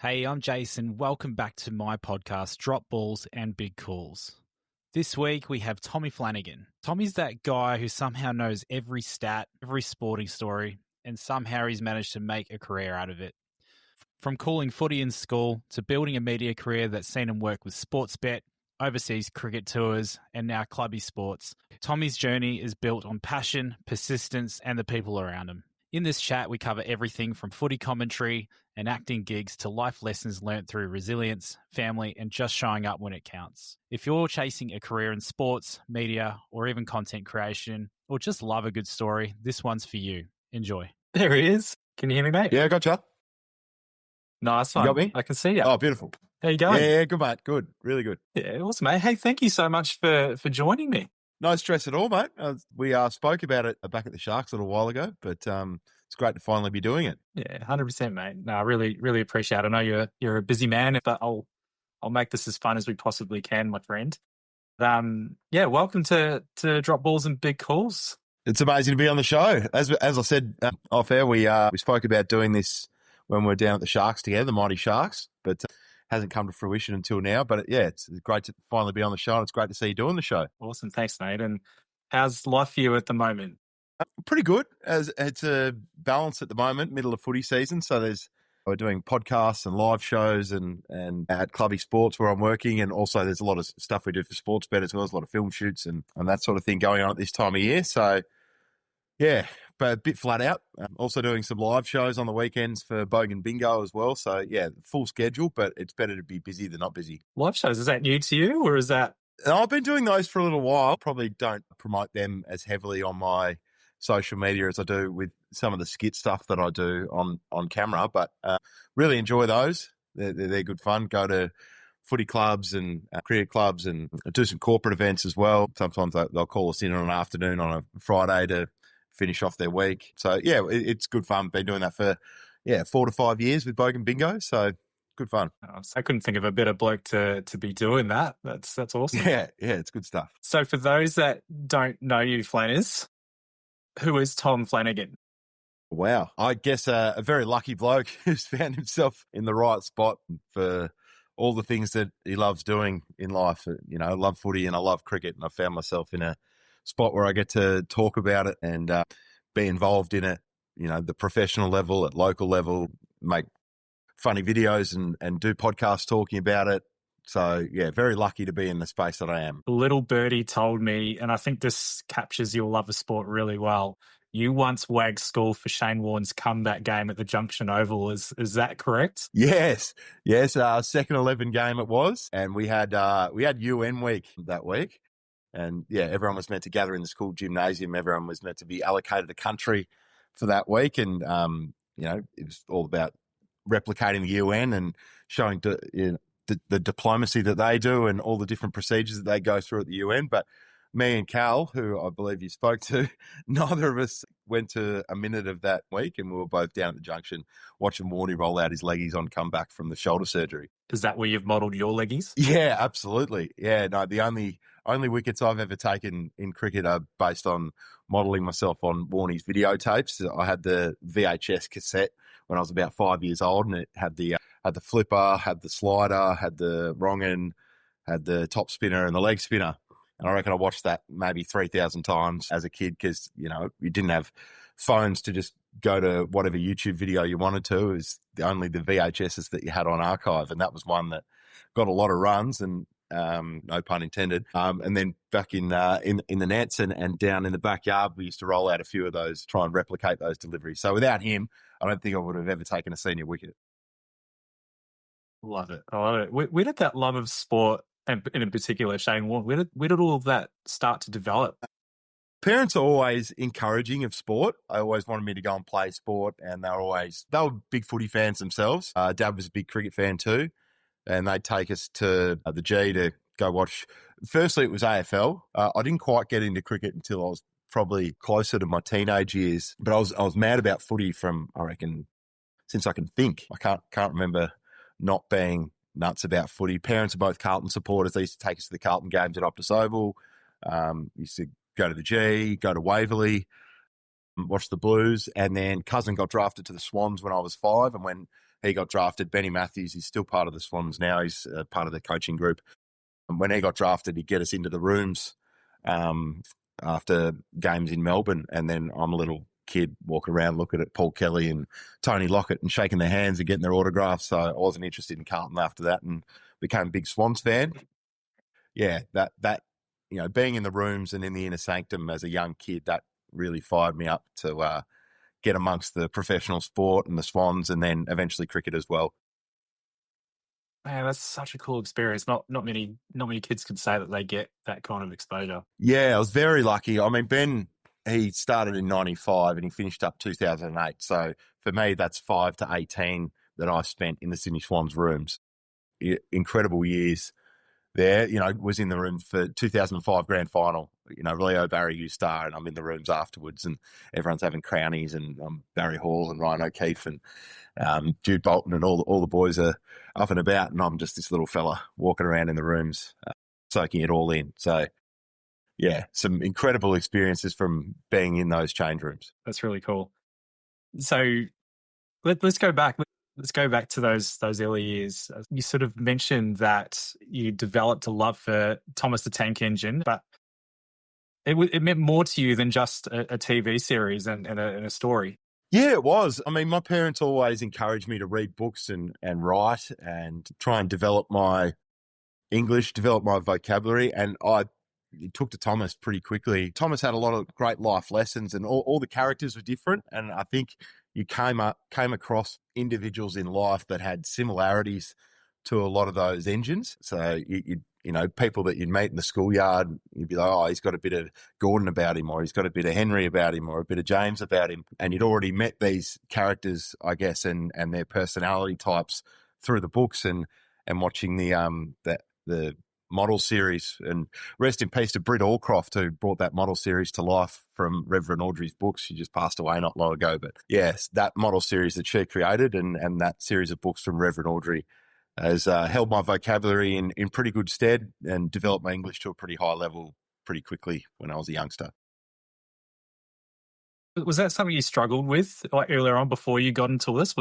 Hey, I'm Jason. Welcome back to my podcast, Drop Balls and Big Calls. This week we have Tommy Flanagan. Tommy's that guy who somehow knows every stat, every sporting story, and somehow he's managed to make a career out of it. From calling footy in school to building a media career that's seen him work with Sportsbet, overseas cricket tours, and now Clubby Sports, Tommy's journey is built on passion, persistence, and the people around him. In this chat, we cover everything from footy commentary and acting gigs to life lessons learnt through resilience, family, and just showing up when it counts. If you're chasing a career in sports, media, or even content creation, or just love a good story, this one's for you. Enjoy. There he is. Can you hear me, mate? Yeah, gotcha. Nice You one. got me? I can see you. Oh, beautiful. How you going? Yeah, good, mate. Good. Really good. Yeah, awesome, mate. Hey, thank you so much for joining me. No stress at all, mate. We spoke about it back at the Sharks a little while ago, but it's great to finally be doing it. Yeah, 100%, mate. No, I really appreciate it. I know you're a busy man, but I'll make this as fun as we possibly can, my friend. Yeah, welcome to Drop Balls and Big Calls. It's amazing to be on the show. As I said off air, we spoke about doing this when we were down at the Sharks together, the Mighty Sharks, but hasn't come to fruition until now. But yeah, it's great to finally be on the show, and it's great to see you doing the show. Awesome, thanks, mate. And how's life for you at the moment? Pretty good. As it's a balance at the moment, middle of footy season. So we're doing podcasts and live shows and at Clubby Sports where I'm working, and also there's a lot of stuff we do for Sportsbet as well as a lot of film shoots and that sort of thing going on at this time of year. So yeah, but a bit flat out. Also doing some live shows on the weekends for Bogan Bingo as well. So yeah, full schedule, but it's better to be busy than not busy. Live shows, is that new to you or is that? I've been doing those for a little while. Probably don't promote them as heavily on my social media as I do with some of the skit stuff that I do on camera, but really enjoy those. They're good fun. Go to footy clubs and cricket clubs and do some corporate events as well. Sometimes they'll call us in on an afternoon on a Friday to finish off their week. So yeah, it's good fun. Been doing that for 4 to 5 years with Bogan Bingo. So good fun. I couldn't think of a better bloke to be doing that. That's awesome. Yeah, it's good stuff. So for those that don't know you, Flanners, who is Tom Flanagan? Wow. I guess a very lucky bloke who's found himself in the right spot for all the things that he loves doing in life. You know, I love footy and I love cricket, and I found myself in a spot where I get to talk about it and be involved in it, you know, the professional level, at local level, make funny videos and do podcasts talking about it. So, yeah, very lucky to be in the space that I am. Little birdie told me, and I think this captures your love of sport really well, you once wagged school for Shane Warne's comeback game at the Junction Oval. Is that correct? Yes. Second 11 game it was. And we had UN week that week. And, yeah, everyone was meant to gather in the school gymnasium. Everyone was meant to be allocated a country for that week. And, you know, it was all about replicating the UN and showing the diplomacy that they do and all the different procedures that they go through at the UN. But me and Cal, who I believe you spoke to, neither of us went to a minute of that week, and we were both down at the Junction watching Warnie roll out his leggies on comeback from the shoulder surgery. Is that where you've modelled your leggies? Yeah, absolutely. Yeah, no, the only wickets I've ever taken in cricket are based on modelling myself on Warnie's videotapes. I had the VHS cassette when I was about 5 years old, and it had the flipper, had the slider, had the wrong-in, had the top spinner and the leg spinner. And I reckon I watched that maybe 3,000 times as a kid because, you know, you didn't have phones to just go to whatever YouTube video you wanted to. It was only the VHSs that you had on archive. And that was one that got a lot of runs and no pun intended. And then back in the nets and down in the backyard, we used to roll out a few of those, try and replicate those deliveries. So without him, I don't think I would have ever taken a senior wicket. Love it. I love it. Where did that love of sport, and in particular Shane Warne, where did all of that start to develop? Parents are always encouraging of sport. They always wanted me to go and play sport, and they were big footy fans themselves. Dad was a big cricket fan too, and they'd take us to the G to go watch. Firstly, it was AFL. I didn't quite get into cricket until I was probably closer to my teenage years, but I was mad about footy from, I reckon, since I can think. I can't remember not being nuts about footy. Parents are both Carlton supporters. They used to take us to the Carlton games at Optus Oval. Used to go to the G, go to Waverley, watch the Blues, and then cousin got drafted to the Swans when I was 5, and when he got drafted. Benny Matthews, he's still part of the Swans now. He's part of the coaching group. And when he got drafted, he'd get us into the rooms after games in Melbourne. And then I'm a little kid walking around looking at Paul Kelly and Tony Lockett and shaking their hands and getting their autographs. So I wasn't interested in Carlton after that and became a big Swans fan. Yeah, that being in the rooms and in the inner sanctum as a young kid, that really fired me up to get amongst the professional sport and the Swans, and then eventually cricket as well. Man, that's such a cool experience. Not many kids can say that they get that kind of exposure. Yeah, I was very lucky. I mean, Ben, he started in 95 and he finished up 2008. So for me, that's 5 to 18 that I spent in the Sydney Swans rooms. Incredible years there. Was in the room for 2005 grand final. Leo Barry used star, and I'm in the rooms afterwards, and everyone's having crownies, and Barry Hall and Ryan O'Keefe and Jude Bolton and all the boys are up and about, and I'm just this little fella walking around in the rooms, soaking it all in. So, yeah, some incredible experiences from being in those change rooms. That's really cool. So let's go back. Let's go back to those early years. You sort of mentioned that you developed a love for Thomas the Tank Engine, but it meant more to you than just a TV series and a story. Yeah, it was. I mean, my parents always encouraged me to read books and write and try and develop my English, develop my vocabulary. And I took to Thomas pretty quickly. Thomas had a lot of great life lessons, and all the characters were different. And I think you came across individuals in life that had similarities to a lot of those engines. So people that you'd meet in the schoolyard, you'd be like, oh, he's got a bit of Gordon about him, or he's got a bit of Henry about him, or a bit of James about him. And you'd already met these characters, I guess, and their personality types through the books and watching the model series. And rest in peace to Britt Allcroft, who brought that model series to life from Reverend Audrey's books. She just passed away not long ago. But yes, that model series that she created and that series of books from Reverend Audrey has held my vocabulary in pretty good stead and developed my English to a pretty high level pretty quickly when I was a youngster. Was that something you struggled with earlier on before you got into this?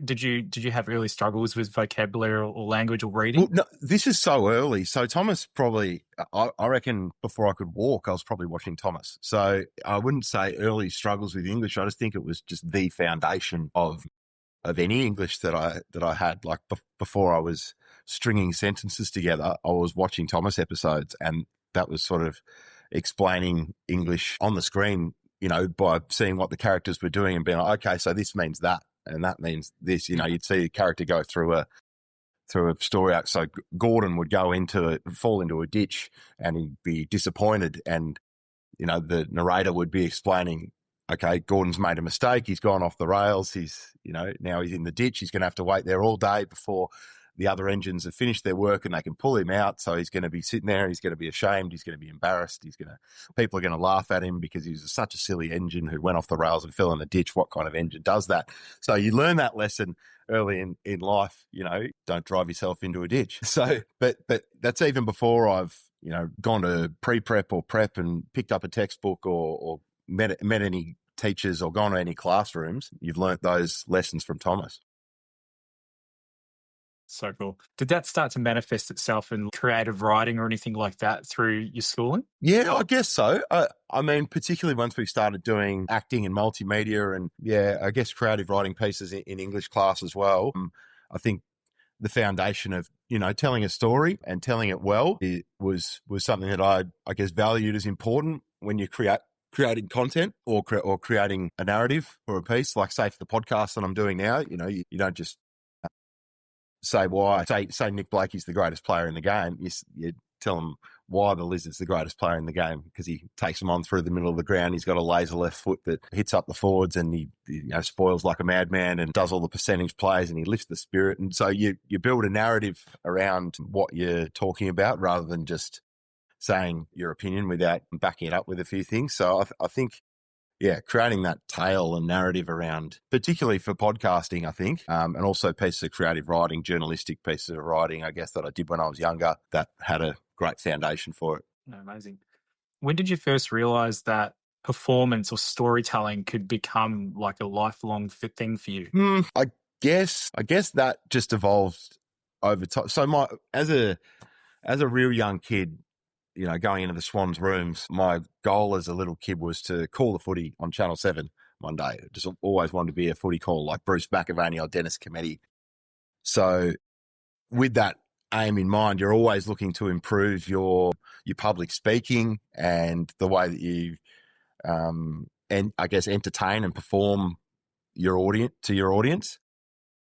Did you have early struggles with vocabulary or language or reading? Well, no, this is so early. So Thomas probably, I reckon before I could walk, I was probably watching Thomas. So I wouldn't say early struggles with English. I just think it was just the foundation of any English that I had. Like before I was stringing sentences together, I was watching Thomas episodes, and that was sort of explaining English on the screen, by seeing what the characters were doing and being like, okay, so this means that, and that means this. You'd see a character go through a story arc. So Gordon would fall into a ditch, and he'd be disappointed, and the narrator would be explaining, okay, Gordon's made a mistake. He's gone off the rails. He's, now he's in the ditch. He's going to have to wait there all day before the other engines have finished their work and they can pull him out. So he's going to be sitting there. He's going to be ashamed. He's going to be embarrassed. People are going to laugh at him because he's such a silly engine who went off the rails and fell in the ditch. What kind of engine does that? So you learn that lesson early in life, don't drive yourself into a ditch. So, but that's even before I've, gone to pre-prep or prep and picked up a textbook or met any teachers or gone to any classrooms. You've learnt those lessons from Thomas. So cool. Did that start to manifest itself in creative writing or anything like that through your schooling? Yeah, I guess so. I mean, particularly once we started doing acting and multimedia and, I guess creative writing pieces in English class as well. I think the foundation of, telling a story and telling it well was something that I guess valued as important when you creating content or creating a narrative for a piece, like say for the podcast that I'm doing now. You don't just say why. Say Nick Blakey's the greatest player in the game. You tell them why the Lizard's the greatest player in the game, because he takes them on through the middle of the ground. He's got a laser left foot that hits up the forwards, and he spoils like a madman and does all the percentage plays, and he lifts the spirit. And so you build a narrative around what you're talking about rather than just saying your opinion without backing it up with a few things. So I think, creating that tale and narrative around, particularly for podcasting, I think, and also pieces of creative writing, journalistic pieces of writing, I guess, that I did when I was younger, that had a great foundation for it. Amazing. When did you first realise that performance or storytelling could become like a lifelong thing for you? I I guess that just evolved over time. So as a real young kid, going into the Swans rooms, my goal as a little kid was to call the footy on Channel 7 one day. Just always wanted to be a footy caller like Bruce McAvaney or Dennis Cometti. So with that aim in mind, you're always looking to improve your public speaking and the way that you, and I guess entertain and perform your audience.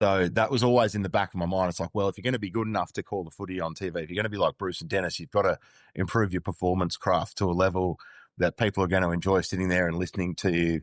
So that was always in the back of my mind. It's like, well, if you're going to be good enough to call the footy on TV, if you're going to be like Bruce and Dennis, you've got to improve your performance craft to a level that people are going to enjoy sitting there and listening to you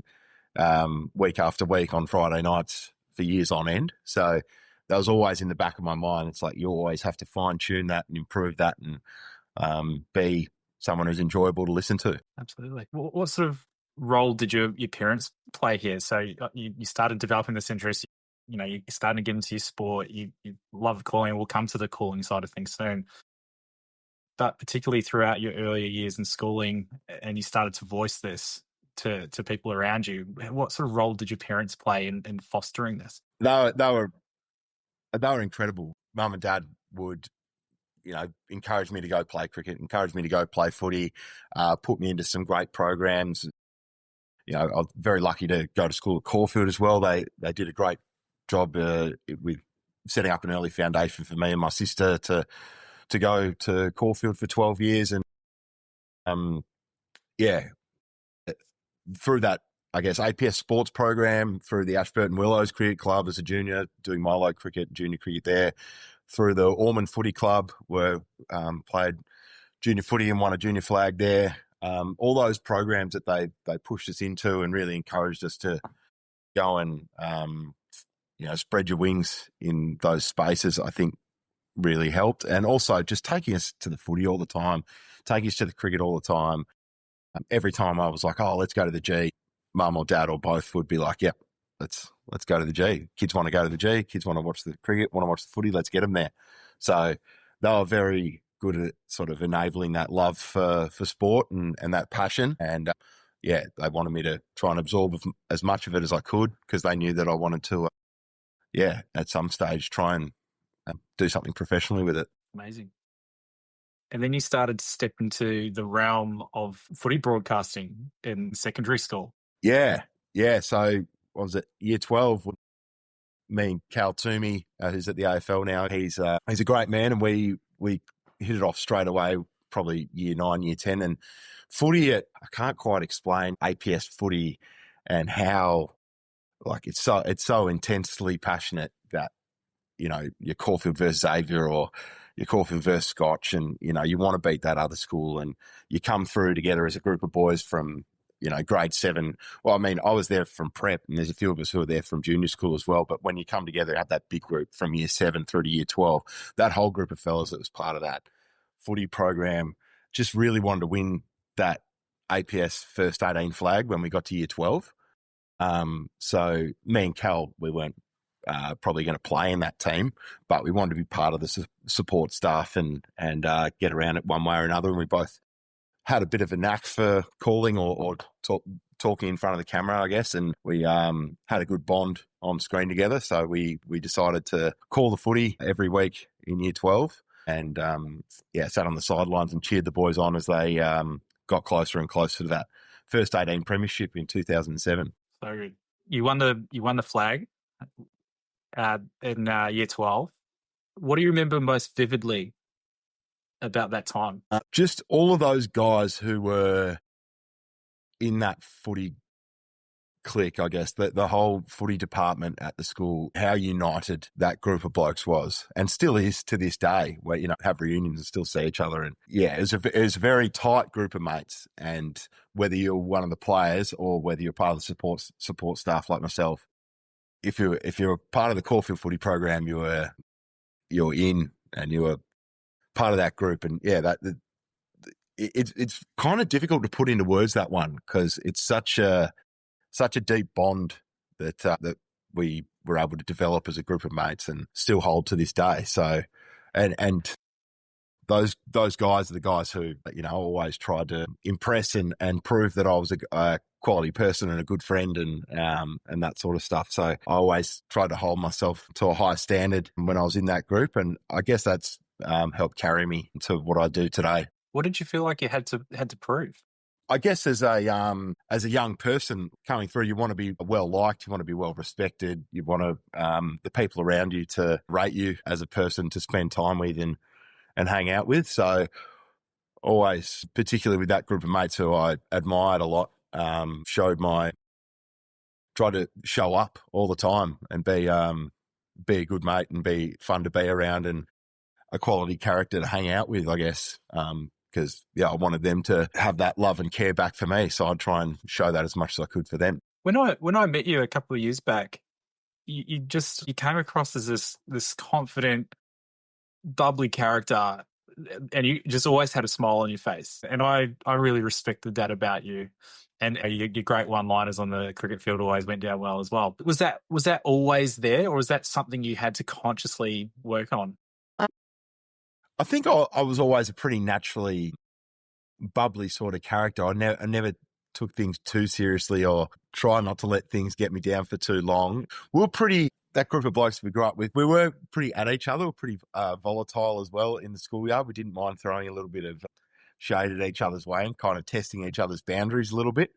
week after week on Friday nights for years on end. So that was always in the back of my mind. It's like you always have to fine tune that and improve that and be someone who's enjoyable to listen to. Absolutely. What sort of role did your parents play here? So you started developing this interest. You're starting to get into your sport. You love calling. We'll come to the calling side of things soon. But particularly throughout your earlier years in schooling, and you started to voice this to people around you, what sort of role did your parents play in fostering this? They were incredible. Mum and Dad would, encourage me to go play cricket, encourage me to go play footy, put me into some great programs. I was very lucky to go to school at Caulfield as well. They did a great job with setting up an early foundation for me and my sister to go to Caulfield for 12 years. And, through that, I guess, APS sports program, through the Ashburton Willows Cricket Club as a junior, doing Milo cricket, junior cricket there, through the Ormond Footy Club, where played junior footy and won a junior flag there. All those programs that they pushed us into and really encouraged us to go and, spread your wings in those spaces, I think really helped. And also just taking us to the footy all the time, taking us to the cricket all the time. Every time I was like, oh, let's go to the G, mum or dad or both would be like, yep, let's go to the G. Kids want to go to the G. Kids want to watch the cricket, want to watch the footy. Let's get them there. So they were very good at sort of enabling that love for sport and that passion. And they wanted me to try and absorb as much of it as I could because they knew that I wanted to, at some stage try and do something professionally with it. Amazing. And then you started to step into the realm of footy broadcasting in secondary school. Yeah. So what was it? Year 12, me and Cal Toomey, who's at the AFL now, he's a great man, and we hit it off straight away, probably year 9, year 10. And footy, I can't quite explain APS footy and how, like, it's so intensely passionate that, your Caulfield versus Xavier or your Caulfield versus Scotch, and, you want to beat that other school, and you come through together as a group of boys from, grade 7. Well, I mean, I was there from prep, and there's a few of us who are there from junior school as well. But when you come together, have that big group from year 7 through to year 12, that whole group of fellas that was part of that footy program just really wanted to win that APS first 18 flag when we got to year 12. So me and Cal, we weren't probably going to play in that team, but we wanted to be part of the support staff and get around it one way or another. And we both had a bit of a knack for calling or talking in front of the camera, I guess. And we had a good bond on screen together. So we decided to call the footy every week in year 12 and, sat on the sidelines and cheered the boys on as they got closer and closer to that first 18 premiership in 2007. So good. You won the flag in year 12. What do you remember most vividly about that time? Just all of those guys who were in that footy clique, I guess, the whole footy department at the school, how united that group of blokes was and still is to this day, where, have reunions and still see each other. And it was a very tight group of mates. And whether you're one of the players or whether you're part of the support staff like myself, if you're part of the Caulfield footy program, you're in and you were part of that group. And it's kind of difficult to put into words, that one, because it's such a deep bond that we were able to develop as a group of mates and still hold to this day. So, and those guys are the guys who, always tried to impress and prove that I was quality person and a good friend and that sort of stuff. So I always tried to hold myself to a high standard when I was in that group. And I guess that's helped carry me to what I do today. What did you feel like you had to prove? I guess as a young person coming through, you want to be well liked, you want to be well respected, you want to the people around you to rate you as a person to spend time with and hang out with. So always, particularly with that group of mates who I admired a lot, tried to show up all the time and be a good mate and be fun to be around and a quality character to hang out with, I guess. Because I wanted them to have that love and care back for me. So I'd try and show that as much as I could for them. When I met you a couple of years back, you came across as this confident, bubbly character, and you just always had a smile on your face. And I really respected that about you. And your great one-liners on the cricket field always went down well as well. Was that always there, or was that something you had to consciously work on? I think I was always a pretty naturally bubbly sort of character. I never took things too seriously or try not to let things get me down for too long. That group of blokes we grew up with, we were pretty at each other, pretty volatile as well in the schoolyard. We didn't mind throwing a little bit of shade at each other's way and kind of testing each other's boundaries a little bit.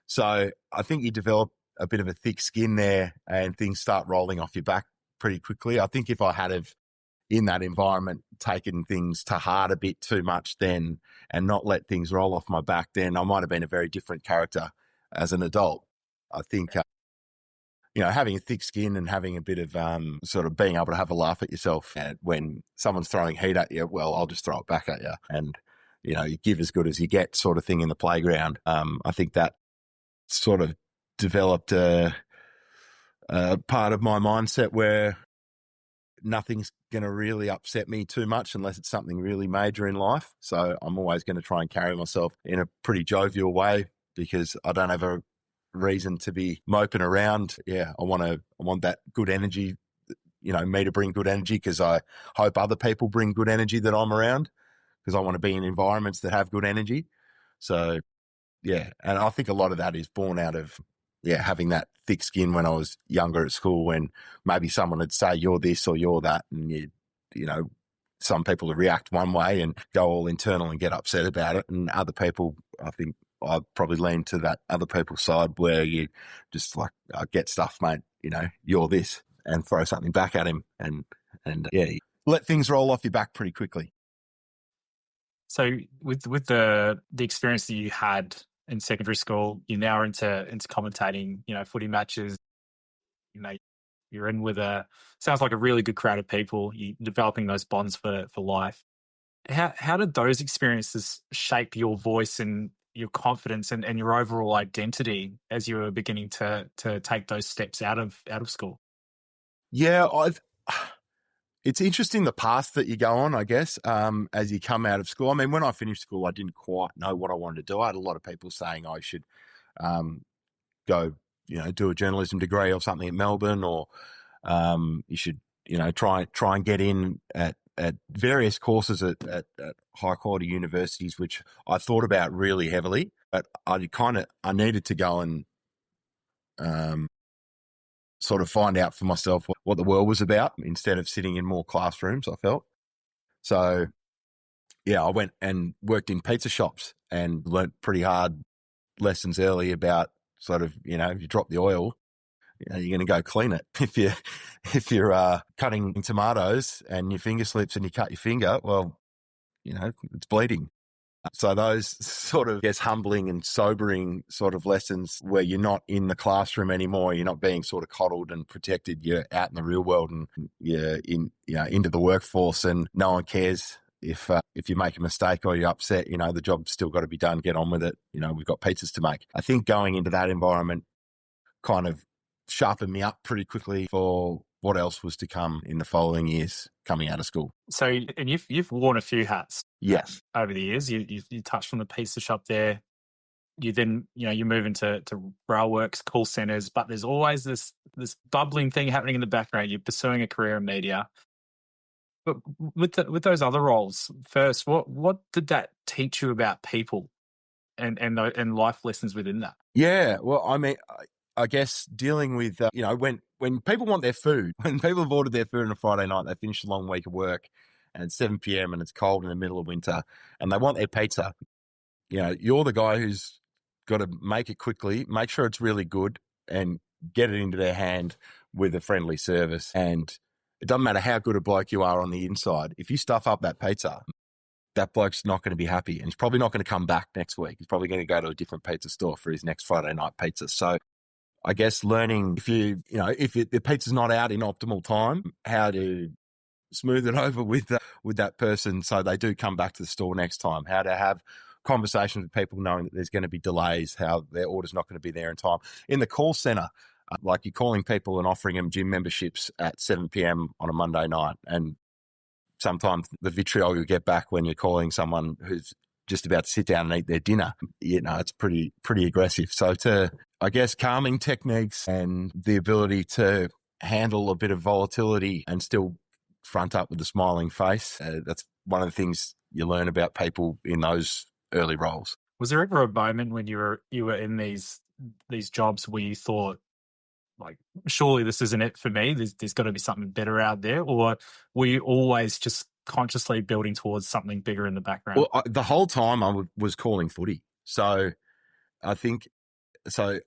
So I think you develop a bit of a thick skin there and things start rolling off your back pretty quickly. I think if I had in that environment taken things to heart a bit too much then and not let things roll off my back, then I might have been a very different character as an adult. I think, having a thick skin and having a bit of sort of being able to have a laugh at yourself when someone's throwing heat at you, well, I'll just throw it back at you. And, you give as good as you get sort of thing in the playground. I think that sort of developed a part of my mindset where nothing's going to really upset me too much unless it's something really major in life. So I'm always going to try and carry myself in a pretty jovial way because I don't have a reason to be moping around. Yeah, I want that good energy, me to bring good energy because I hope other people bring good energy that I'm around because I want to be in environments that have good energy. So, yeah, and I think a lot of that is born out of having that thick skin when I was younger at school when maybe someone would say you're this or you're that and some people would react one way and go all internal and get upset about it, and other people, I think I probably lean to that other people's side where you just like, get stuff, mate, you're this, and throw something back at him and let things roll off your back pretty quickly. So with the experience that you had in secondary school, you're now into commentating, footy matches. You're in with sounds like a really good crowd of people. You're developing those bonds for life. How did those experiences shape your voice and your confidence and your overall identity as you were beginning to take those steps out of school? Yeah, it's interesting the path that you go on, I guess, as you come out of school. I mean, when I finished school, I didn't quite know what I wanted to do. I had a lot of people saying I should go, do a journalism degree or something at Melbourne, or you should, try and get in at various courses at high quality universities, which I thought about really heavily. But I needed to go and sort of find out for myself what the world was about instead of sitting in more classrooms, I felt. So, I went and worked in pizza shops and learnt pretty hard lessons early about sort of, if you drop the oil, you're going to go clean it. If you're cutting tomatoes and your finger slips and you cut your finger, well, it's bleeding. So those sort of, humbling and sobering sort of lessons where you're not in the classroom anymore, you're not being sort of coddled and protected, you're out in the real world and you're into the workforce and no one cares if you make a mistake or you're upset, the job's still got to be done, get on with it. We've got pizzas to make. I think going into that environment kind of sharpened me up pretty quickly for what else was to come in the following years coming out of school. So, and you've worn a few hats. Yes. Over the years, you touched on the pizza shop there. You then, you move into railworks, call centres, but there's always this bubbling thing happening in the background. You're pursuing a career in media. But with those other roles, first, what did that teach you about people and life lessons within that? Yeah, well, I mean, I guess dealing with, when people want their food, when people have ordered their food on a Friday night, they finish a long week of work and it's 7 p.m. and it's cold in the middle of winter and they want their pizza. You're the guy who's got to make it quickly, make sure it's really good and get it into their hand with a friendly service. And it doesn't matter how good a bloke you are on the inside. If you stuff up that pizza, that bloke's not going to be happy and he's probably not going to come back next week. He's probably going to go to a different pizza store for his next Friday night pizza. So I guess learning if the pizza's not out in optimal time, how to smooth it over with that person so they do come back to the store next time, how to have conversations with people knowing that there's going to be delays, how their order's not going to be there in time. In the call center, like you're calling people and offering them gym memberships at 7 p.m. on a Monday night. And sometimes the vitriol you get back when you're calling someone who's just about to sit down and eat their dinner, it's pretty aggressive. So I guess calming techniques and the ability to handle a bit of volatility and still front up with a smiling face, that's one of the things you learn about people in those early roles. Was there ever a moment when you were in these jobs where you thought, like, surely this isn't it for me, there's got to be something better out there? Or were you always just consciously building towards something bigger in the background? Well, the whole time I was calling footy. So I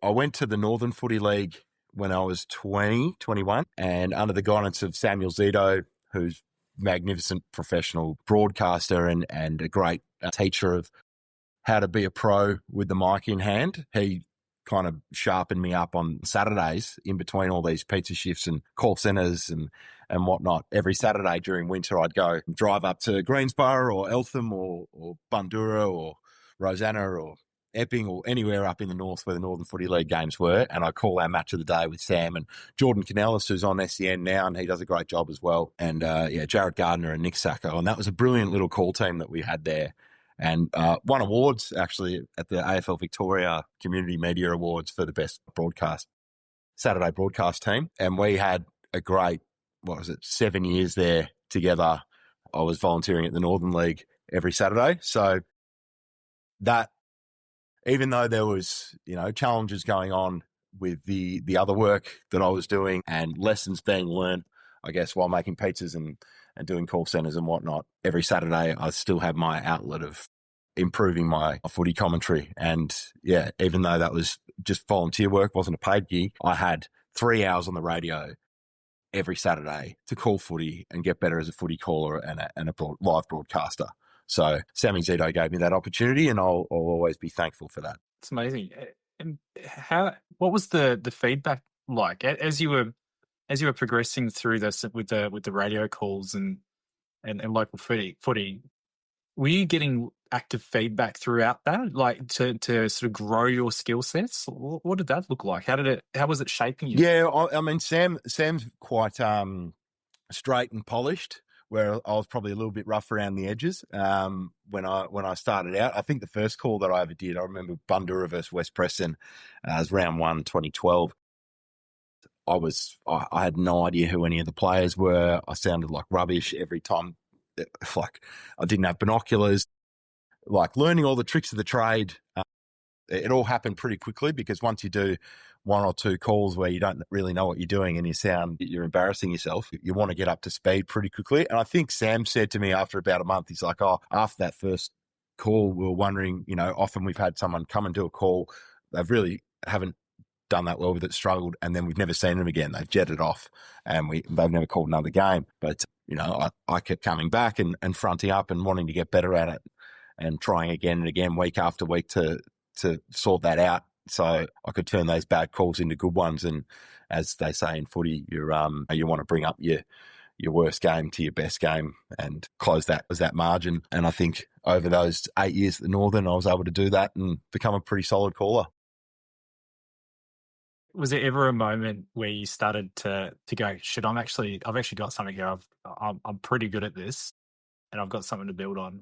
went to the Northern Footy League when I was 20, 21, and under the guidance of Samuel Zito, who's magnificent professional broadcaster and a great teacher of how to be a pro with the mic in hand. He kind of sharpened me up on Saturdays in between all these pizza shifts and call centres and whatnot. Every Saturday during winter, I'd go drive up to Greensboro or Eltham or Bundoora or Rosanna or Epping or anywhere up in the north where the Northern Footy League games were, and I call our match of the day with Sam and Jordan Canellis, who's on SEN now, and he does a great job as well, and Jared Gardner and Nick Sacco, and that was a brilliant little call team that we had there, and won awards actually at the AFL Victoria Community Media Awards for the best Saturday broadcast team, and we had a great 7 years there together. I was volunteering at the Northern League every Saturday, so that. Even though there was, challenges going on with the other work that I was doing and lessons being learned, I guess, while making pizzas and doing call centers and whatnot, every Saturday I still had my outlet of improving my footy commentary. And yeah, even though that was just volunteer work, wasn't a paid gig, I had 3 hours on the radio every Saturday to call footy and get better as a footy caller and a live broadcaster. So Sammy Zito gave me that opportunity, and I'll always be thankful for that. It's amazing. And what was the feedback like as you were progressing through this with the radio calls and local footy? Were you getting active feedback throughout that, like to sort of grow your skill sets? What did that look like? How was it shaping you? Yeah, I mean, Sam's quite straight and polished, where I was probably a little bit rough around the edges when I started out. I think the first call that I ever did, I remember Bundoora versus West Preston, it was round 1, 2012. I had no idea who any of the players were. I sounded like rubbish every time. Like I didn't have binoculars. Like learning all the tricks of the trade. It all happened pretty quickly because once you do 1 or 2 calls where you don't really know what you're doing and you're embarrassing yourself, you want to get up to speed pretty quickly. And I think Sam said to me after about a month, he's like, after that first call, we were wondering, often we've had someone come and do a call. They've really haven't done that well with it, struggled, and then we've never seen them again. They've jetted off and they've never called another game. But, I kept coming back and fronting up and wanting to get better at it and trying again and again, week after week to sort that out so I could turn those bad calls into good ones. And as they say in footy, you want to bring up your worst game to your best game and close that margin. And I think over those 8 years at the Northern, I was able to do that and become a pretty solid caller. Was there ever a moment where you started to go, shit, I've actually got something here. I'm pretty good at this and I've got something to build on.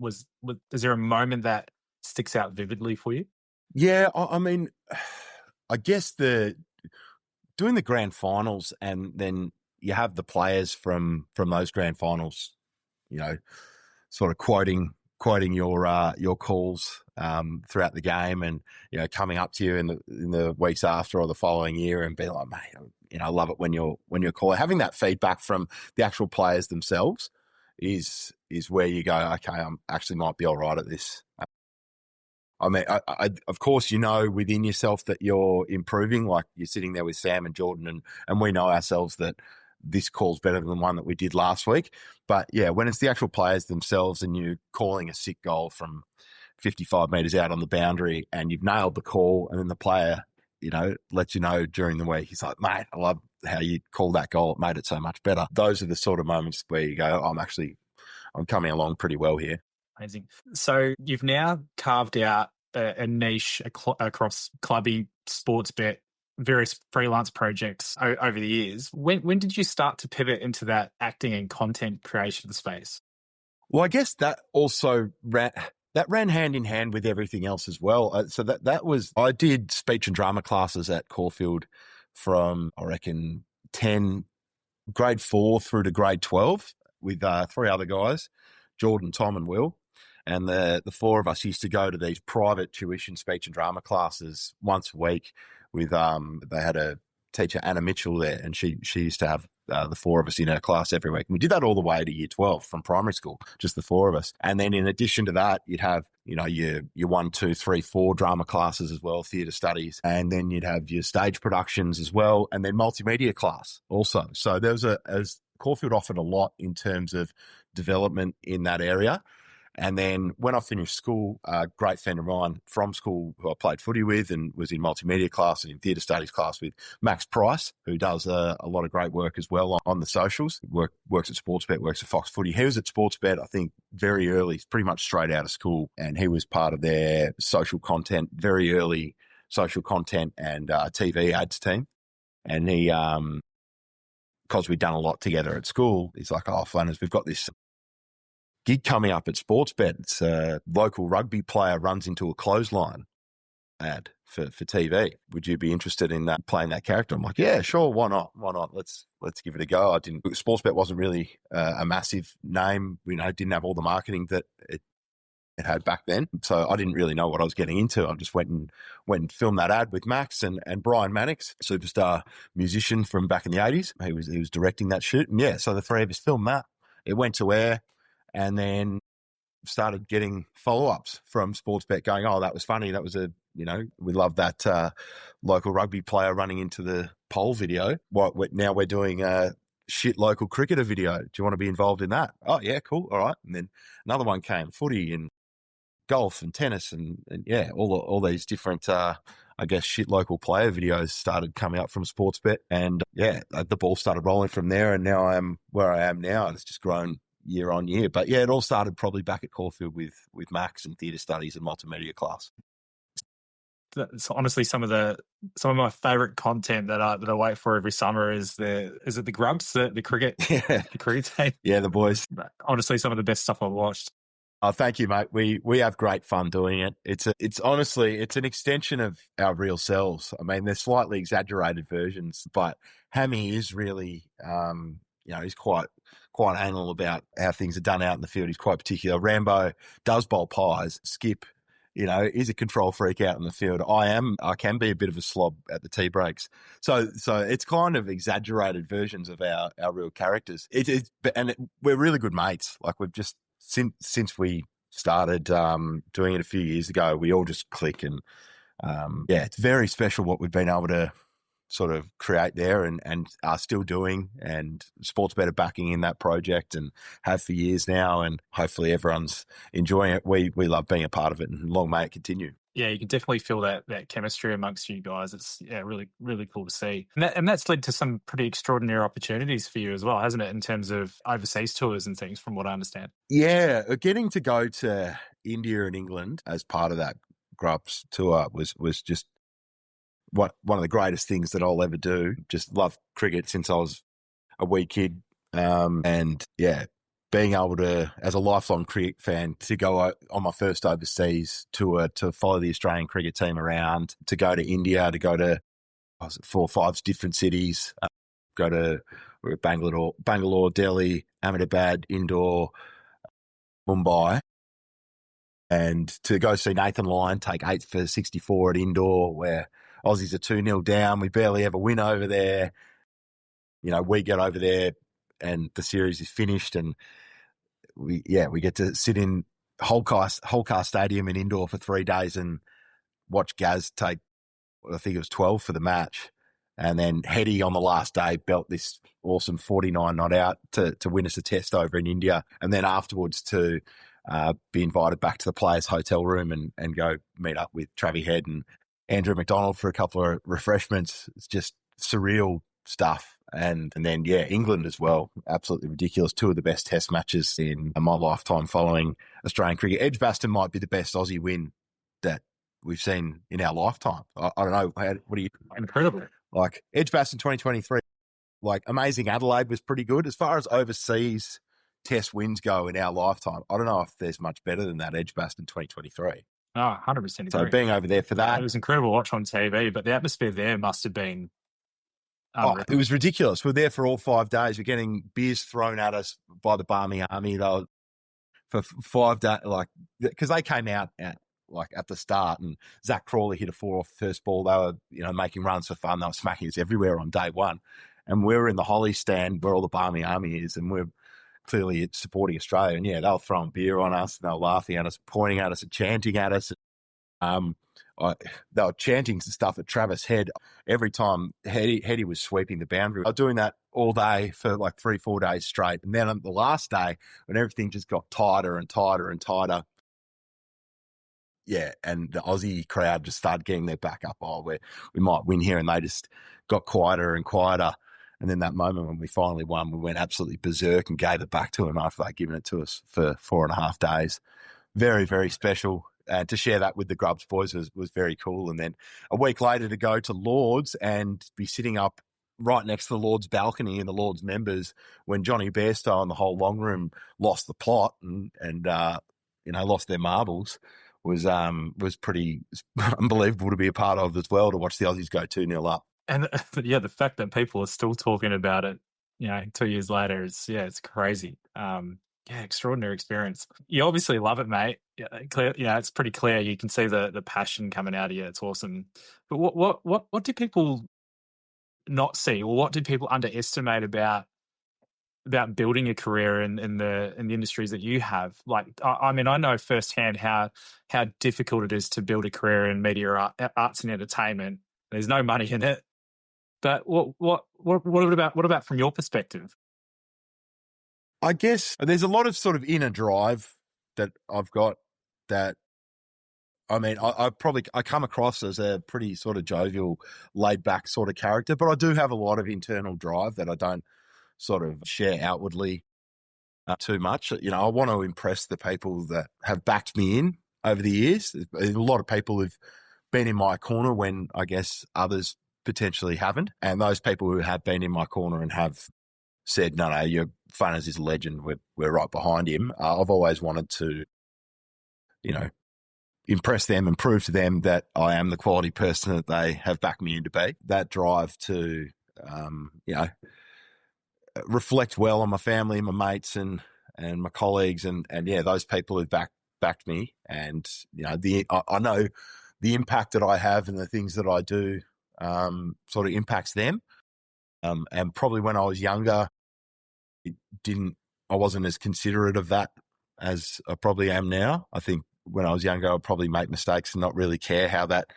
Is there a moment that sticks out vividly for you? Yeah, I mean, I guess doing the grand finals and then you have the players from those grand finals, sort of quoting quoting your calls throughout the game, and coming up to you in the weeks after or the following year, and be like, mate, I love it when you're calling. Having that feedback from the actual players themselves is where you go, okay, I'm actually might be all right at this. I mean, I of course, within yourself that you're improving. Like, you're sitting there with Sam and Jordan, and we know ourselves that this call's better than the one that we did last week. But yeah, when it's the actual players themselves and you're calling a sick goal from 55 metres out on the boundary and you've nailed the call, and then the player, lets you know during the week, he's like, mate, I love how you called that goal. It made it so much better. Those are the sort of moments where you go, I'm coming along pretty well here. Amazing. So you've now carved out a niche across Clubby, Sportsbet, various freelance projects over the years. When did you start to pivot into that acting and content creation space? Well, I guess that also ran hand in hand with everything else as well. So that was, I did speech and drama classes at Caulfield from, I reckon, grade 4 through to grade 12 with 3 other guys, Jordan, Tom and Will. And the 4 of us used to go to these private tuition speech and drama classes once a week with, they had a teacher, Anna Mitchell, there, and she used to have the 4 of us in her class every week. And we did that all the way to year 12 from primary school, just the 4 of us. And then in addition to that, you'd have, your 1, 2, 3, 4 drama classes as well, theatre studies. And then you'd have your stage productions as well. And then multimedia class also. So there was as Caulfield offered a lot in terms of development in that area. And then when I finished school, a great friend of mine from school who I played footy with and was in multimedia class and in theatre studies class with, Max Price, who does a lot of great work as well on the socials, works at Sportsbet, works at Fox Footy. He was at Sportsbet, I think, very early, pretty much straight out of school. And he was part of their social content, very early social content and TV ads team. And he, because we'd done a lot together at school, he's like, oh, Flanners, we've got this gig coming up at Sportsbet. It's a local rugby player runs into a clothesline ad for TV. Would you be interested in that, playing that character? I'm like, yeah, sure. Why not? Let's give it a go. Sportsbet wasn't really a massive name. Didn't have all the marketing that it had back then. So I didn't really know what I was getting into. I just went and filmed that ad with Max and Brian Mannix, superstar musician from back in the 80s. He was directing that shoot. And yeah, so the 3 of us filmed that. It went to air. And then started getting follow-ups from Sportsbet going, oh, that was funny. That was we love that local rugby player running into the pole video. Now we're doing a shit local cricketer video. Do you want to be involved in that? Oh, yeah, cool. All right. And then another one came, footy and golf and tennis and yeah, all these different, shit local player videos started coming up from Sportsbet. And yeah, the ball started rolling from there. And now I am where I am now. And it's just grown year on year. But yeah, it all started probably back at Caulfield with Max and theatre studies and multimedia class. It's honestly some of my favourite content that I wait for every summer is it the Grubs, the cricket, Yeah. the cricket team. Yeah, the boys. But honestly, some of the best stuff I've watched. Oh, thank you, mate. We have great fun doing it. It's honestly an extension of our real selves. I mean, they're slightly exaggerated versions, but Hammy is really, he's quite anal about how things are done out in the field. He's quite particular. Rambo does bowl pies. Skip, is a control freak out in the field. I can be a bit of a slob at the tea breaks. So it's kind of exaggerated versions of our real characters. We're really good mates. Like, we've just, since we started doing it a few years ago, we all just click and it's very special what we've been able to sort of create there and are still doing, and Sportsbet are backing in that project and have for years now, and hopefully everyone's enjoying it. We love being a part of it, and long may it continue. Yeah, you can definitely feel that chemistry amongst you guys. It's really, really cool to see. And that's led to some pretty extraordinary opportunities for you as well, hasn't it, in terms of overseas tours and things, from what I understand? Yeah, getting to go to India and England as part of that Grubs tour was just one of the greatest things that I'll ever do. Just love cricket since I was a wee kid. And yeah, being able to, as a lifelong cricket fan, to go on my first overseas tour, to follow the Australian cricket team around, to go to India, to go to 4 or 5 different cities, go to Bangalore, Delhi, Ahmedabad, Indore, Mumbai. And to go see Nathan Lyon take 8 for 64 at indoor, where Aussies are 2-0 down. We barely ever win over there. We get over there and the series is finished, and we get to sit in Holcar Stadium in indoor for 3 days and watch Gaz take, I think it was 12 for the match. And then Hetty on the last day belt this awesome 49 not out to win us a test over in India. And then afterwards to be invited back to the players' hotel room and go meet up with Travie Head and Andrew McDonald for a couple of refreshments. It's just surreal stuff. And then, England as well. Absolutely ridiculous. 2 of the best test matches in my lifetime following Australian cricket. Edgbaston might be the best Aussie win that we've seen in our lifetime. I don't know. What do you... Incredible. Like Edgbaston 2023, like amazing Adelaide was pretty good. As far as overseas test wins go in our lifetime, I don't know if there's much better than that Edgbaston 2023. Oh, 100% agree. So being over there for that. It was incredible to watch on TV, but the atmosphere there must have been unreal. It was ridiculous. We're there for all 5 days. We're getting beers thrown at us by the Barmy Army. They were, for 5 days, because they came out at the start, and Zach Crawley hit a 4 off the first ball. They were, making runs for fun. They were smacking us everywhere on day one. And we were in the Holly stand where all the Barmy Army is, and we're clearly supporting Australia. And they were throwing beer on us, and they were laughing at us, pointing at us, and chanting at us. They were chanting stuff at Travis Head every time Hetty was sweeping the boundary. I was doing that all day for 3-4 days straight. And then on the last day, when everything just got tighter and tighter and tighter, and the Aussie crowd just started getting their back up. We might win here, and they just got quieter and quieter. And then that moment when we finally won, we went absolutely berserk and gave it back to them after they'd given it to us for 4.5 days. Very, very special. And to share that with the Grubs boys was very cool. And then a week later to go to Lords and be sitting up right next to the Lords balcony and the Lords members when Johnny Bairstow and the whole long room lost the plot and lost their marbles was pretty unbelievable to be a part of as well, to watch the Aussies go 2-0 up. And the fact that people are still talking about it, 2 years later is, it's crazy. Extraordinary experience. You obviously love it, mate. It's pretty clear. You can see the passion coming out of you. It's awesome. But what do people not see, or what do people underestimate about building a career in the industries that you have? I know firsthand how difficult it is to build a career in media, arts and entertainment. There's no money in it. But what about from your perspective? I guess there's a lot of sort of inner drive that I've got that, I come across as a pretty sort of jovial, laid back sort of character, but I do have a lot of internal drive that I don't sort of share outwardly too much. I want to impress the people that have backed me in over the years. There's a lot of people who've been in my corner when I guess others potentially haven't. And those people who have been in my corner and have said, no, your Funners is a legend. We're right behind him. I've always wanted to, impress them and prove to them that I am the quality person that they have backed me in to be. That drive to, reflect well on my family, my mates and my colleagues and those people who've backed me. And, I know the impact that I have and the things that I do sort of impacts them. And probably when I was younger, I wasn't as considerate of that as I probably am now. I think when I was younger, I'd probably make mistakes and not really care how that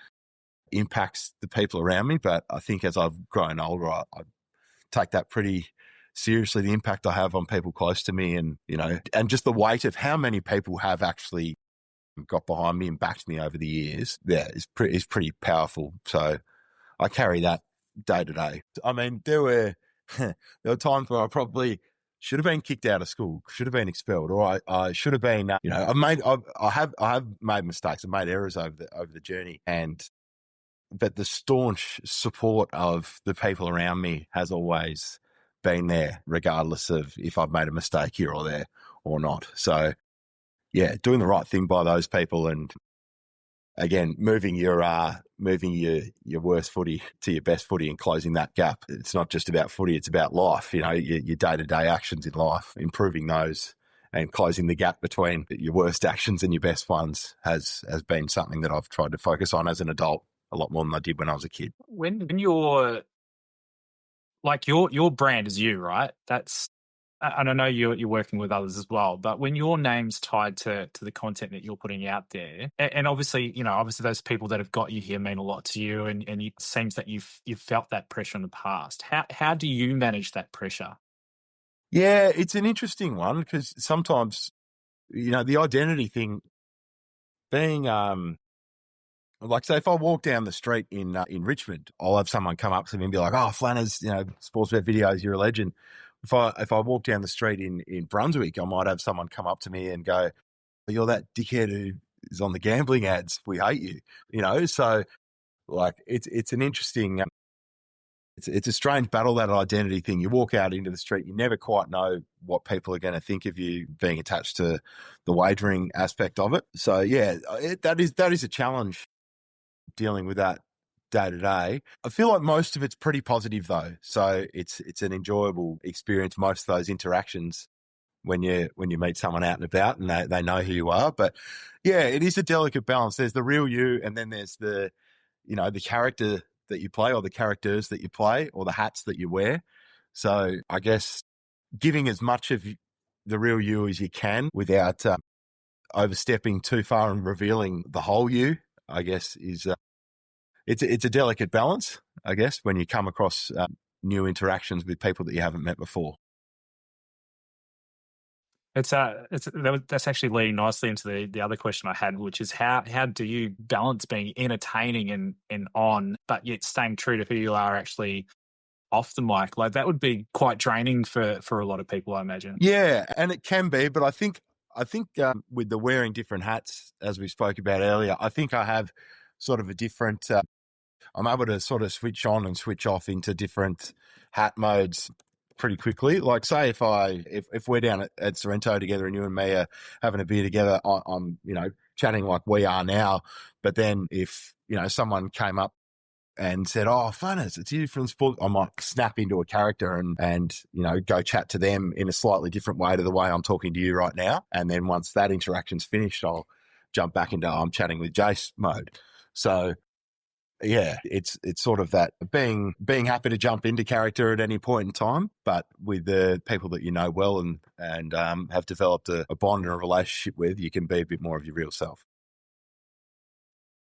impacts the people around me. But I think as I've grown older, I take that pretty seriously, the impact I have on people close to me and just the weight of how many people have actually got behind me and backed me over the years. Is pretty powerful. So I carry that day to day. There were times where I probably should have been kicked out of school, should have been expelled, or I should have been. I have made mistakes, I've made errors over the journey, but the staunch support of the people around me has always been there, regardless of if I've made a mistake here or there or not. So, doing the right thing by those people, and again, moving your worst footy to your best footy and closing that gap. It's not just about footy; it's about life. Your day-to-day actions in life, improving those and closing the gap between your worst actions and your best ones has been something that I've tried to focus on as an adult a lot more than I did when I was a kid. When you're like your brand is you, right? That's, and I know you're working with others as well, but when your name's tied to the content that you're putting out there, and obviously, obviously those people that have got you here mean a lot to you, and it seems that you've felt that pressure in the past. How do you manage that pressure? Yeah, it's an interesting one because sometimes, the identity thing being, like, say if I walk down the street in Richmond, I'll have someone come up to me and be like, "Oh, Flanners, Sportsbet videos, you're a legend." If I walk down the street in Brunswick, I might have someone come up to me and go, "You're that dickhead who is on the gambling ads. We hate you." So like it's an interesting. It's a strange battle, that identity thing. You walk out into the street, you never quite know what people are going to think of you being attached to the wagering aspect of it. So yeah, that is a challenge dealing with that day to day. I feel like most of it's pretty positive though. So it's an enjoyable experience, most of those interactions when you meet someone out and about and they know who you are. But yeah, it is a delicate balance. There's the real you and then there's the character that you play or the characters that you play or the hats that you wear. So I guess giving as much of the real you as you can without overstepping too far and revealing the whole you, I guess is it's a delicate balance, I guess, when you come across new interactions with people that you haven't met before. That's actually leading nicely into the other question I had, which is how do you balance being entertaining and on, but yet staying true to who you are actually off the mic? Like that would be quite draining for a lot of people, I imagine. Yeah, and it can be, but I think with the wearing different hats, as we spoke about earlier, I think I have sort of a different. I'm able to sort of switch on and switch off into different hat modes pretty quickly. Like say if we're down at Sorrento together and you and me are having a beer together, I'm chatting like we are now. But then if someone came up and said, "Oh, Funners, it's you from sport," I might snap into a character and go chat to them in a slightly different way to the way I'm talking to you right now. And then once that interaction's finished, I'll jump back into I'm chatting with Jace mode. So yeah, it's sort of that being happy to jump into character at any point in time, but with the people that you know well and have developed a bond and a relationship with, you can be a bit more of your real self.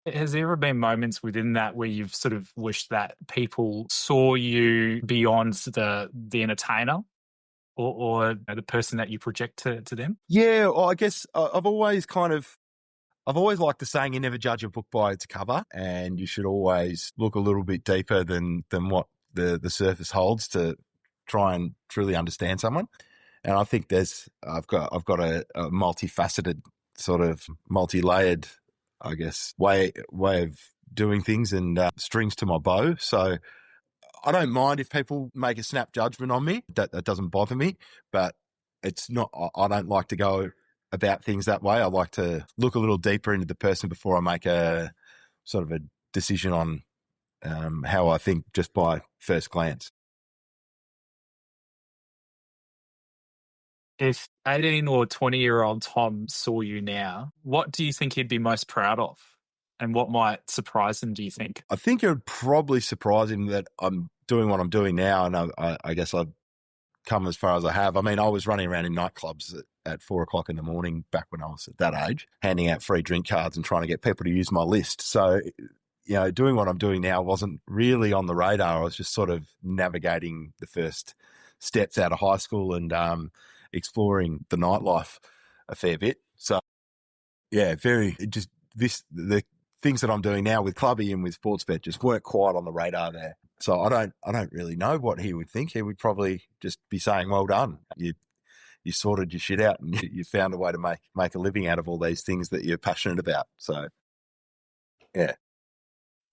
Has there ever been moments within that where you've sort of wished that people saw you beyond the entertainer or the person that you project to them? Yeah, well, I guess I've always liked the saying, you never judge a book by its cover, and you should always look a little bit deeper than what the surface holds to try and truly understand someone. And I think I've got a multifaceted, sort of multi-layered, I guess, way of doing things and strings to my bow. So I don't mind if people make a snap judgment on me. That doesn't bother me, but it's not. I don't like to go about things that way. I like to look a little deeper into the person before I make a sort of a decision on how I think just by first glance. If 18 or 20-year-old Tom saw you now, what do you think he'd be most proud of? And what might surprise him, do you think? I think it would probably surprise him that I'm doing what I'm doing now, and I guess I've come as far as I have. I mean, I was running around in nightclubs at 4 o'clock in the morning back when I was at that age, handing out free drink cards and trying to get people to use my list. So, doing what I'm doing now wasn't really on the radar. I was just sort of navigating the first steps out of high school and exploring the nightlife a fair bit. So, yeah, the things that I'm doing now with Clubby and with Sportsbet just weren't quite on the radar there. So I don't really know what he would think. He would probably just be saying, "Well done. You sorted your shit out and you found a way to make a living out of all these things that you're passionate about." So, yeah.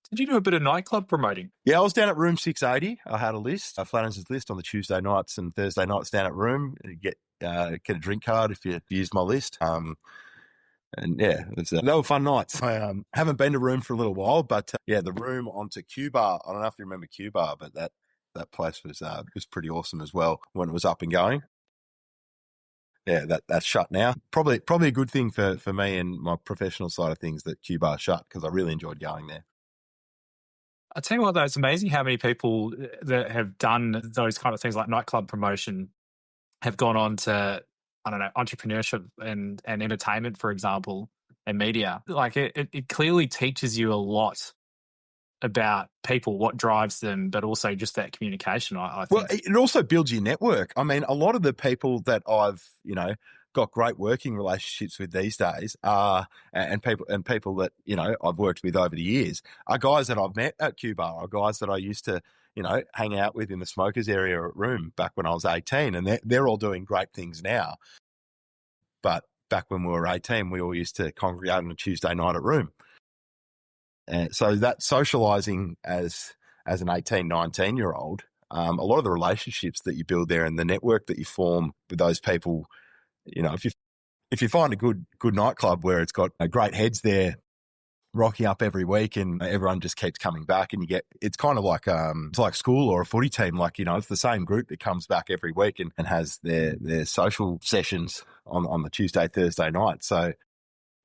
Did you do a bit of nightclub promoting? Yeah, I was down at Room 680. I had a list, Flanagan's list on the Tuesday nights and Thursday nights down at Room. You get a drink card if you use my list. And yeah, they were fun nights. I haven't been to Room for a little while, but yeah, the Room onto Q Bar. I don't know if you remember Q Bar, but that place was pretty awesome as well when it was up and going. yeah, that's shut now. Probably a good thing for me and my professional side of things that Q Bar shut, because I really enjoyed going there. I tell you what, though, it's amazing how many people that have done those kind of things like nightclub promotion have gone on to, I don't know, entrepreneurship and entertainment, for example, and media. Like it clearly teaches you a lot about people, what drives them, but also just that communication, I think. Well, it also builds your network. I mean, a lot of the people that I've, got great working relationships with these days and people that, I've worked with over the years are guys that I've met at Q Bar, or guys that I used to, hang out with in the smokers area at Room back when I was 18, and they're all doing great things now. But back when we were 18, we all used to congregate on a Tuesday night at Room. And so that socializing as an 18, 19-year-old, a lot of the relationships that you build there and the network that you form with those people, if you find a good nightclub where it's got great heads there rocking up every week and everyone just keeps coming back, and it's kind of like it's like school or a footy team. Like, it's the same group that comes back every week and has their social sessions on the Tuesday, Thursday night. So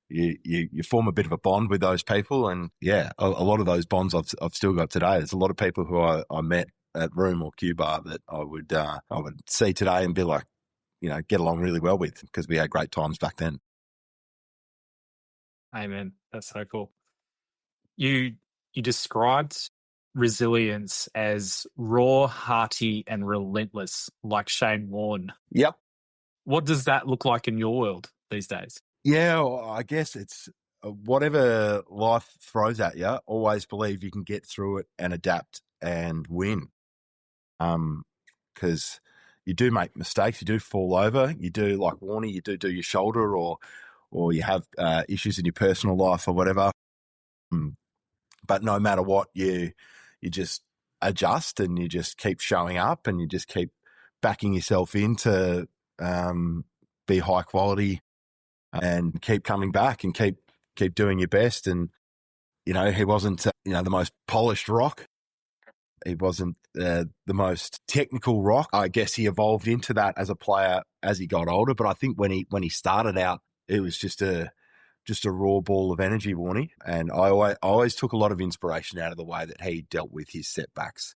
you form a bit of a bond with those people, and yeah, a lot of those bonds I've still got today. There's a lot of people who I met at Room or Q Bar that I would see today and be like, get along really well with, because we had great times back then. Amen. That's so cool. You described resilience as raw, hearty, and relentless, like Shane Warne. Yep. What does that look like in your world these days? Yeah, well, I guess it's whatever life throws at you, always believe you can get through it and adapt and win. Because you do make mistakes, you do fall over, you do, like Warnie, you do your shoulder, or you have issues in your personal life or whatever. But no matter what, you just adjust and you just keep showing up and you just keep backing yourself in to be high quality and keep coming back and keep doing your best. And, he wasn't, the most polished rock. He wasn't the most technical rock. I guess he evolved into that as a player as he got older. But I think when he started out, it was just a raw ball of energy, Warnie. And I always took a lot of inspiration out of the way that he dealt with his setbacks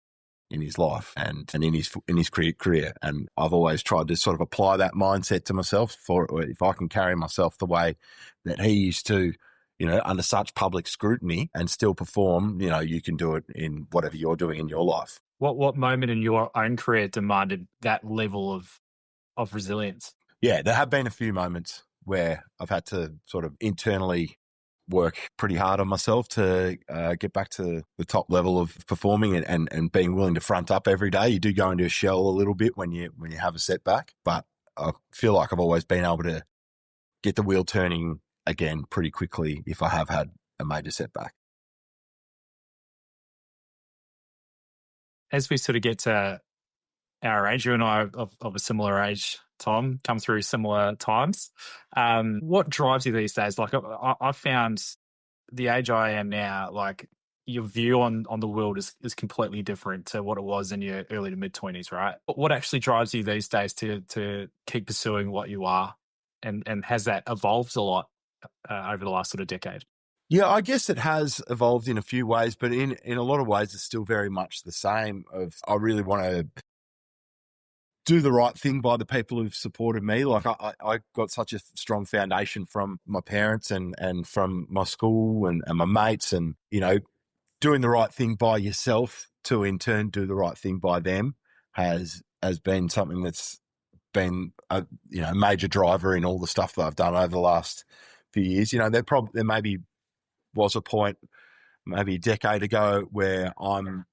in his life and in his career. And I've always tried to sort of apply that mindset to myself, for if I can carry myself the way that he used to, under such public scrutiny and still perform, you can do it in whatever you're doing in your life. What moment in your own career demanded that level of resilience? Yeah, there have been a few moments where I've had to sort of internally work pretty hard on myself to get back to the top level of performing and being willing to front up every day. You do go into a shell a little bit when you have a setback, but I feel like I've always been able to get the wheel turning again pretty quickly if I have had a major setback. As we sort of get to our age, you and I are of a similar age, Tom, come through similar times. What drives you these days? Like I found the age I am now, like your view on the world is completely different to what it was in your early to mid-20s, right? What actually drives you these days to keep pursuing what you are? And has that evolved a lot over the last sort of decade? Yeah, I guess it has evolved in a few ways, but in a lot of ways it's still very much the same. I really want to do the right thing by the people who've supported me. Like I got such a strong foundation from my parents and from my school and my mates, and, doing the right thing by yourself to in turn do the right thing by them has been something that's been a major driver in all the stuff that I've done over the last few years. There maybe was a point maybe a decade ago where I'm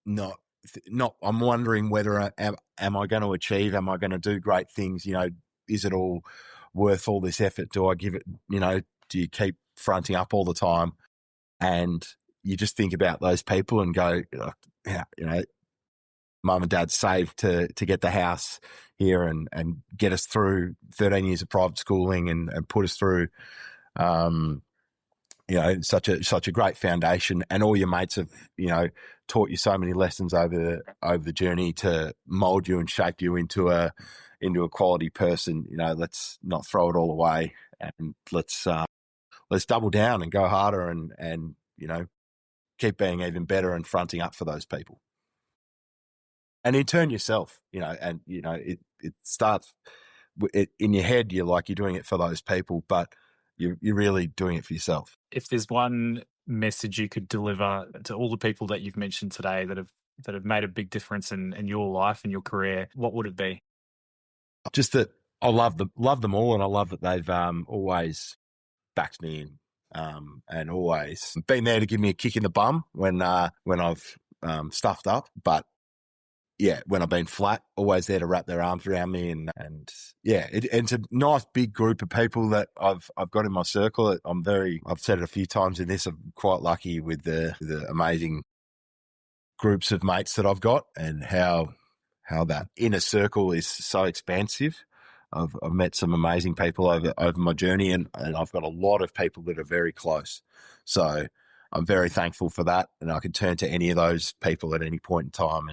I'm wondering whether am I going to achieve, am I going to do great things? Is it all worth all this effort? Do I give it, do you keep fronting up all the time? And you just think about those people and go, yeah, mum and dad saved to get the house here and get us through 13 years of private schooling and put us through, such a great foundation, and all your mates have, taught you so many lessons over the journey to mold you and shape you into a into a quality person. Let's not throw it all away, and let's double down and go harder and keep being even better and fronting up for those people. And in turn yourself, it starts in your head. You're doing it for those people, but you're really doing it for yourself. If there's one message you could deliver to all the people that you've mentioned today that have made a big difference in your life and your career, what would it be? Just that I love them all, and I love that they've always backed me in, and always been there to give me a kick in the bum when I've stuffed up. But yeah, when I've been flat, always there to wrap their arms around me, and it's a nice big group of people that I've got in my circle. I've said it a few times in this, I'm quite lucky with the amazing groups of mates that I've got, and how that inner circle is so expansive. I've met some amazing people over my journey, and I've got a lot of people that are very close. So I'm very thankful for that, and I can turn to any of those people at any point in time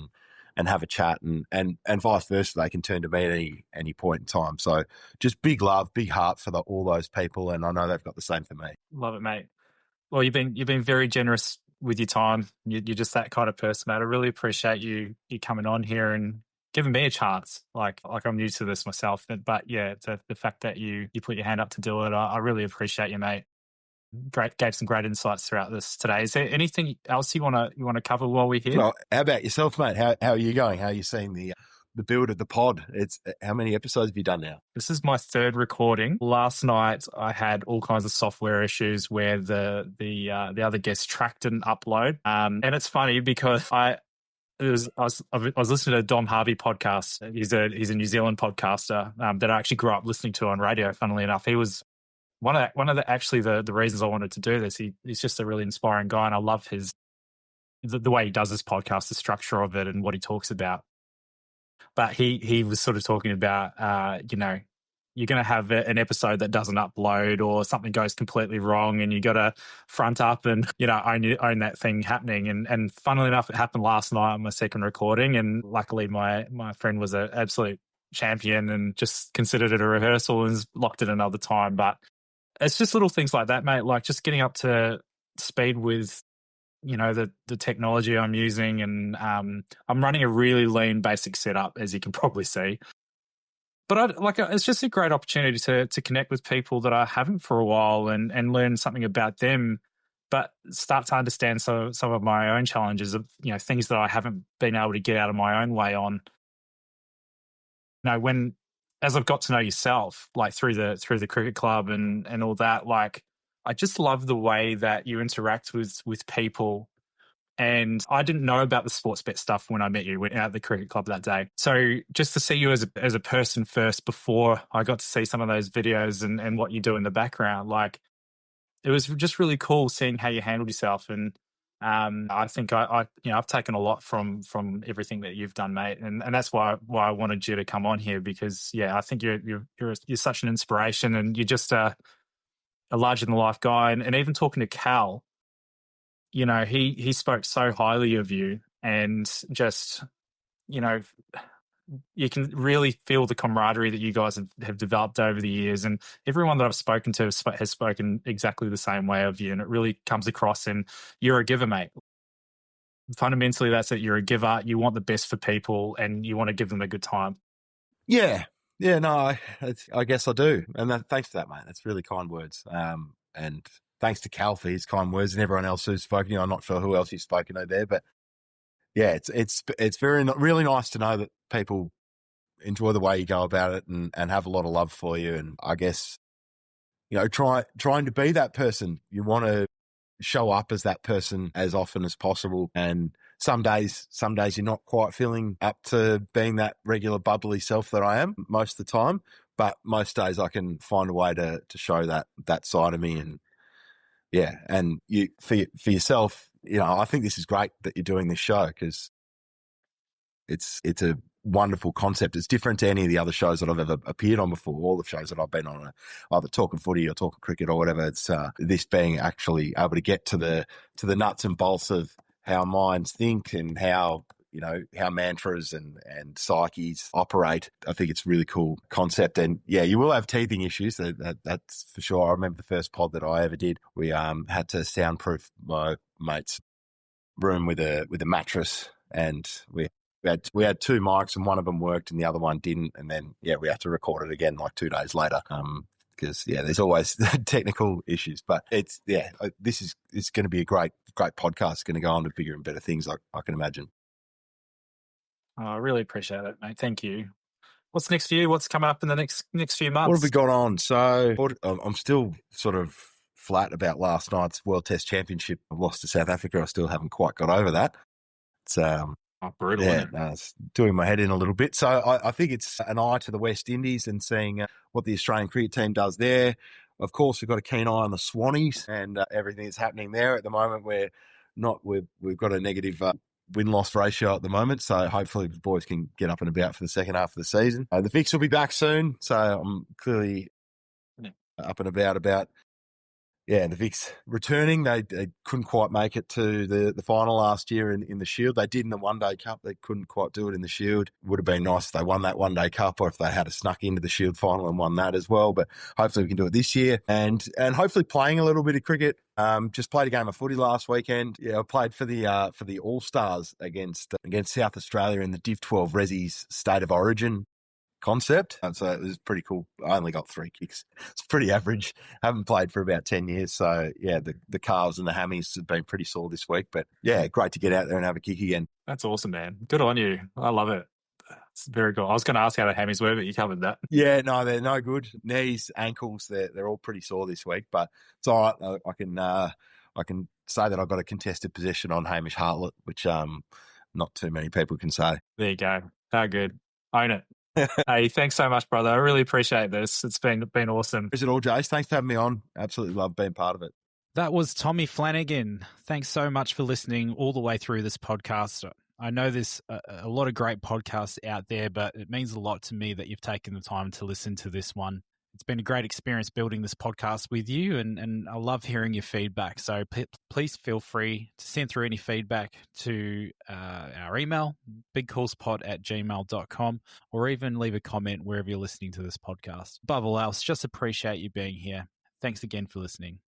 and have a chat, and vice versa. They can turn to me at any point in time. So just big love, big heart for all those people, and I know they've got the same for me. Love it, mate. Well, you've been very generous with your time. You're just that kind of person, mate. I really appreciate you coming on here and giving me a chance. Like I'm new to this myself, but yeah, the fact that you put your hand up to do it, I really appreciate you, mate. Gave some great insights throughout this today. Is there anything else you want to cover while we're here? Well, how about yourself, mate? How are you going? How are you seeing the build of the pod? It's how many episodes have you done now? This is my third recording. Last night I had all kinds of software issues where the other guest track didn't upload. And it's funny because I was listening to a Dom Harvey podcast. He's a New Zealand podcaster that I actually grew up listening to on radio. Funnily enough, he was one of the reasons I wanted to do this. He's just a really inspiring guy, and I love the way he does this podcast, the structure of it, and what he talks about. But he was sort of talking about you're going to have an episode that doesn't upload or something goes completely wrong, and you got to front up and own that thing happening. And funnily enough, it happened last night on my second recording, and luckily my friend was an absolute champion and just considered it a rehearsal and locked it another time. But it's just little things like that, mate, like just getting up to speed with the technology I'm using, and I'm running a really lean basic setup, as you can probably see. But it's just a great opportunity to connect with people that I haven't for a while and learn something about them, but start to understand some of my own challenges of things that I haven't been able to get out of my own way on. As I've got to know yourself, like through the cricket club and all that, like I just love the way that you interact with people. And I didn't know about the Sportsbet stuff when I met you at the cricket club that day. So just to see you as a person first before I got to see some of those videos and what you do in the background, like it was just really cool seeing how you handled yourself. And I think I've taken a lot from everything that you've done, mate. And that's why I wanted you to come on here, because I think you're such an inspiration, and you're just a larger than life guy. And even talking to Cal, he spoke so highly of you, and just, you can really feel the camaraderie that you guys have developed over the years. And everyone that I've spoken to has spoken exactly the same way of you. And it really comes across, and you're a giver, mate. Fundamentally, that's it. You're a giver. You want the best for people, and you want to give them a good time. Yeah. Yeah, no, I guess I do. And thanks for that, mate. That's really kind words. And thanks to Cal for his kind words, and everyone else who's spoken. I'm not sure who else you've spoken to there, but yeah, it's really nice to know that people enjoy the way you go about it and have a lot of love for you. And I guess, trying to be that person. You want to show up as that person as often as possible. And some days you're not quite feeling up to being that regular bubbly self that I am most of the time. But most days I can find a way to show that side of me. And yeah, and you for yourself, I think this is great that you're doing this show, because it's a wonderful concept. It's different to any of the other shows that I've ever appeared on before. All the shows that I've been on, either talking footy or talking cricket or whatever. It's this being actually able to get to the nuts and bolts of how minds think and how how mantras and psyches operate. I think it's a really cool concept. And yeah, you will have teething issues. That's for sure. I remember the first pod that I ever did. We had to soundproof my mate's room with a mattress, and we had two mics, and one of them worked and the other one didn't. And then we had to record it again like 2 days later. Because there's always technical issues, but it's going to be a great podcast. It's going to go on to bigger and better things, I can imagine. Oh, I really appreciate it, mate. Thank you. What's next for you? What's coming up in the next few months? What have we got on? So I'm still sort of flat about last night's World Test Championship. I lost to South Africa. I still haven't quite got over that. It's brutal, isn't it? It's doing my head in a little bit. So I think it's an eye to the West Indies and seeing what the Australian cricket team does there. Of course, we've got a keen eye on the Swannies and everything that's happening there at the moment. We've got a negative win-loss ratio at the moment, so hopefully the boys can get up and about for the second half of the season. The Vicks will be back soon, so I'm clearly up and about. Yeah, the Vicks returning. They couldn't quite make it to the final last year in the Shield. They did in the One Day Cup. They couldn't quite do it in the Shield. Would have been nice if they won that One Day Cup, or if they had snuck into the Shield final and won that as well. But hopefully we can do it this year, and hopefully playing a little bit of cricket. Just played a game of footy last weekend. Yeah, I played for the All Stars against South Australia in the Div 12 Resi's State of Origin concept. And so it was pretty cool. I only got 3 kicks. It's pretty average. Haven't played for about 10 years. So yeah, the calves and the hammies have been pretty sore this week, but yeah, great to get out there and have a kick again. That's awesome, man. Good on you. I love it. It's very cool. I was going to ask how the hammies were, but you covered that. Yeah, no, they're no good. Knees, ankles, they're all pretty sore this week, but it's all right. I can say that I got a contested possession on Hamish Hartlett, which not too many people can say. There you go. How good. Own it. Hey, thanks so much, brother. I really appreciate this. It's been awesome. Is it all, Jace? Thanks for having me on. Absolutely love being part of it. That was Tommy Flanagan. Thanks so much for listening all the way through this podcast. I know there's a lot of great podcasts out there, but it means a lot to me that you've taken the time to listen to this one. It's been a great experience building this podcast with you, and I love hearing your feedback. So please feel free to send through any feedback to our email, bigcallspod@gmail.com, or even leave a comment wherever you're listening to this podcast. Above all else, just appreciate you being here. Thanks again for listening.